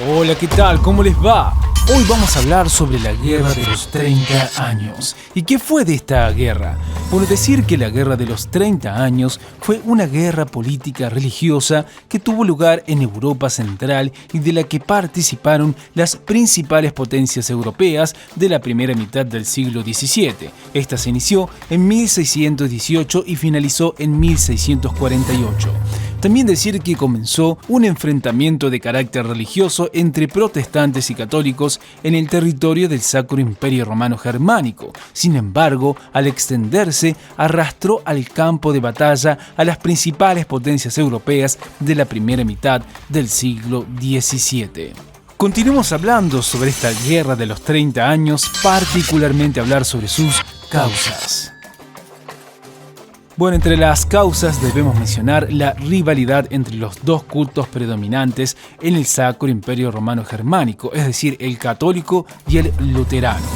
Hola, ¿qué tal? ¿Cómo les va? Hoy vamos a hablar sobre la Guerra de los 30 años. ¿Y qué fue de esta guerra? Bueno, decir que la Guerra de los 30 años fue una guerra política religiosa que tuvo lugar en Europa Central y de la que participaron las principales potencias europeas de la primera mitad del siglo XVII. Esta se inició en 1618 y finalizó en 1648. También decir que comenzó un enfrentamiento de carácter religioso entre protestantes y católicos en el territorio del Sacro Imperio Romano Germánico. Sin embargo, al extenderse, arrastró al campo de batalla a las principales potencias europeas de la primera mitad del siglo XVII. Continuemos hablando sobre esta guerra de los 30 años, particularmente hablar sobre sus causas. Bueno, entre las causas debemos mencionar la rivalidad entre los dos cultos predominantes en el Sacro Imperio Romano Germánico, es decir, el católico y el luterano.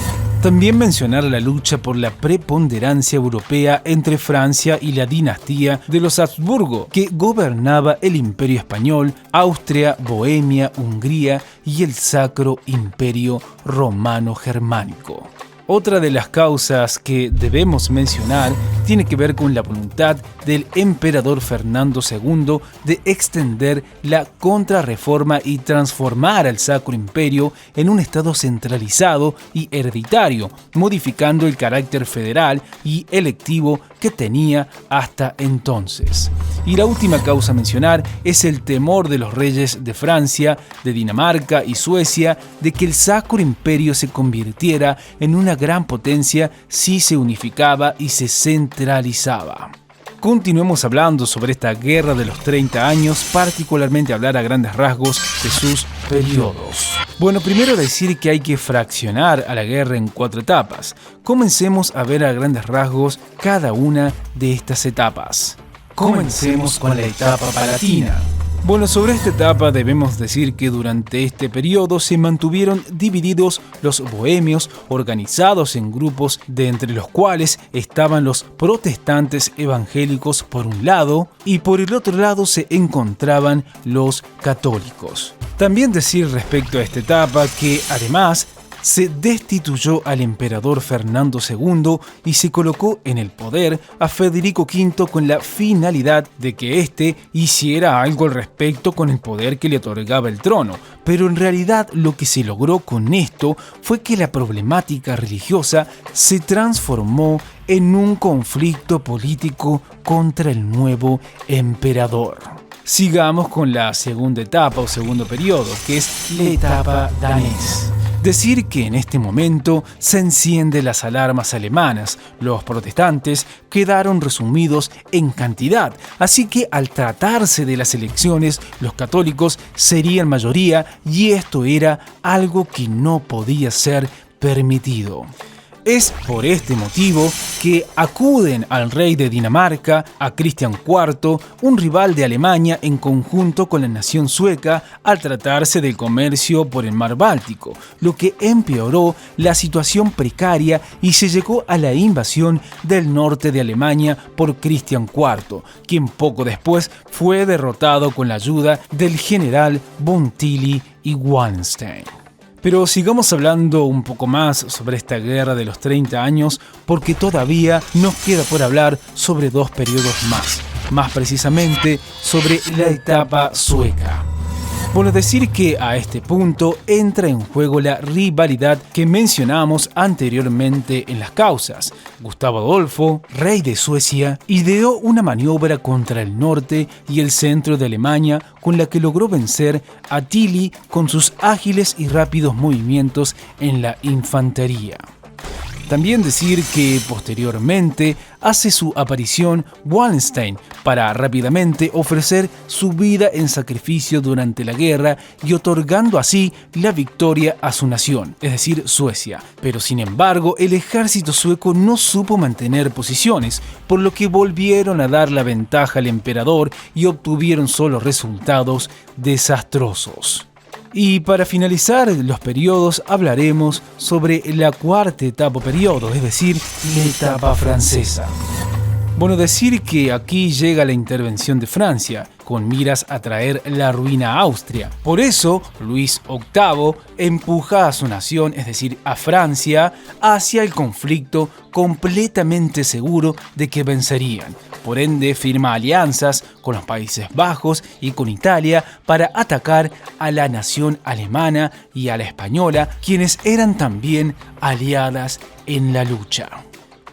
También mencionar la lucha por la preponderancia europea entre Francia y la dinastía de los Habsburgo, que gobernaba el Imperio Español, Austria, Bohemia, Hungría y el Sacro Imperio Romano Germánico. Otra de las causas que debemos mencionar tiene que ver con la voluntad del emperador Fernando II de extender la contrarreforma y transformar al Sacro Imperio en un estado centralizado y hereditario, modificando el carácter federal y electivo que tenía hasta entonces. Y la última causa a mencionar es el temor de los reyes de Francia, de Dinamarca y Suecia de que el Sacro Imperio se convirtiera en una gran potencia si se unificaba y se centralizaba. Continuemos hablando sobre esta guerra de los 30 años, particularmente hablar a grandes rasgos de sus periodos. Bueno, primero decir que hay que fraccionar a la guerra en 4 etapas. Comencemos a ver a grandes rasgos cada una de estas etapas. Comencemos con la etapa palatina. Bueno, sobre esta etapa debemos decir que durante este periodo se mantuvieron divididos los bohemios, organizados en grupos de entre los cuales estaban los protestantes evangélicos por un lado y por el otro lado se encontraban los católicos. También decir respecto a esta etapa que además se destituyó al emperador Fernando II y se colocó en el poder a Federico V con la finalidad de que éste hiciera algo al respecto con el poder que le otorgaba el trono. Pero en realidad lo que se logró con esto fue que la problemática religiosa se transformó en un conflicto político contra el nuevo emperador. Sigamos con la segunda etapa o segundo periodo, que es la etapa danés. Decir que en este momento se encienden las alarmas alemanas. Los protestantes quedaron resumidos en cantidad, así que al tratarse de las elecciones, los católicos serían mayoría y esto era algo que no podía ser permitido. Es por este motivo que acuden al rey de Dinamarca, a Cristian IV, un rival de Alemania en conjunto con la nación sueca al tratarse del comercio por el mar Báltico, lo que empeoró la situación precaria y se llegó a la invasión del norte de Alemania por Cristian IV, quien poco después fue derrotado con la ayuda del general von Tilly y Wallenstein. Pero sigamos hablando un poco más sobre esta guerra de los 30 años porque todavía nos queda por hablar sobre 2 periodos más precisamente sobre la etapa sueca. Bueno, decir que a este punto entra en juego la rivalidad que mencionamos anteriormente en las causas. Gustavo Adolfo, rey de Suecia, ideó una maniobra contra el norte y el centro de Alemania con la que logró vencer a Tilly con sus ágiles y rápidos movimientos en la infantería. También decir que posteriormente hace su aparición Wallenstein para rápidamente ofrecer su vida en sacrificio durante la guerra y otorgando así la victoria a su nación, es decir, Suecia. Pero sin embargo, el ejército sueco no supo mantener posiciones, por lo que volvieron a dar la ventaja al emperador y obtuvieron solo resultados desastrosos. Y para finalizar los periodos hablaremos sobre la cuarta etapa o periodo, es decir, la etapa francesa. Bueno, decir que aquí llega la intervención de Francia, con miras a traer la ruina a Austria. Por eso, Luis VIII empuja a su nación, es decir, a Francia, hacia el conflicto completamente seguro de que vencerían. Por ende, firma alianzas con los Países Bajos y con Italia para atacar a la nación alemana y a la española, quienes eran también aliadas en la lucha.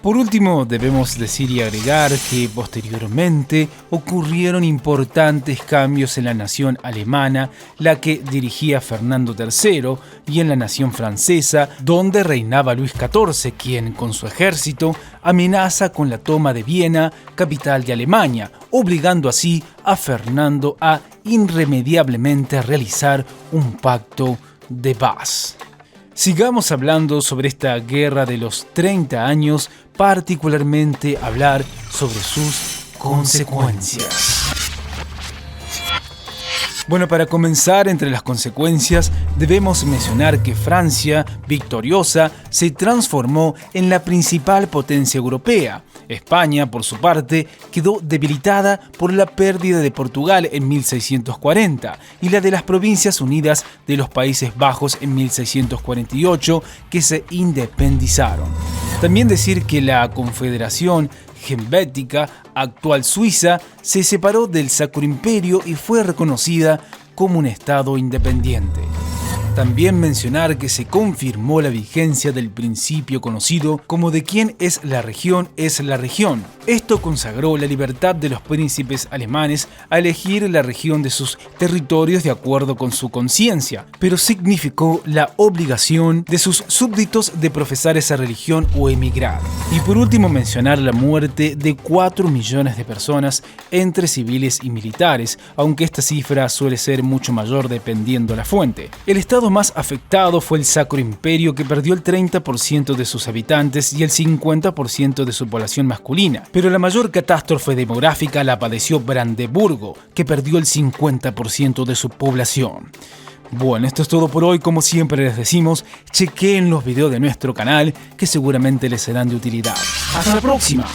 Por último, debemos decir y agregar que posteriormente ocurrieron importantes cambios en la nación alemana, la que dirigía Fernando III, y en la nación francesa, donde reinaba Luis XIV, quien con su ejército amenaza con la toma de Viena, capital de Alemania, obligando así a Fernando a irremediablemente realizar un pacto de paz. Sigamos hablando sobre esta guerra de los 30 años, particularmente hablar sobre sus consecuencias. Bueno, para comenzar, entre las consecuencias debemos mencionar que Francia, victoriosa, se transformó en la principal potencia europea. España, por su parte, quedó debilitada por la pérdida de Portugal en 1640 y la de las Provincias Unidas de los Países Bajos en 1648, que se independizaron. También decir que la Confederación Helvética, actual Suiza, se separó del Sacro Imperio y fue reconocida como un estado independiente. También mencionar que se confirmó la vigencia del principio conocido como de quien es la región. Esto consagró la libertad de los príncipes alemanes a elegir la región de sus territorios de acuerdo con su conciencia, pero significó la obligación de sus súbditos de profesar esa religión o emigrar. Y por último, mencionar la muerte de 4 millones de personas entre civiles y militares, aunque esta cifra suele ser mucho mayor dependiendo la fuente. El estado más afectado fue el Sacro Imperio, que perdió el 30% de sus habitantes y el 50% de su población masculina, pero la mayor catástrofe demográfica la padeció Brandeburgo, que perdió el 50% de su población. Bueno, esto es todo por hoy. Como siempre les decimos, chequeen los videos de nuestro canal que seguramente les serán de utilidad. ¡Hasta la próxima!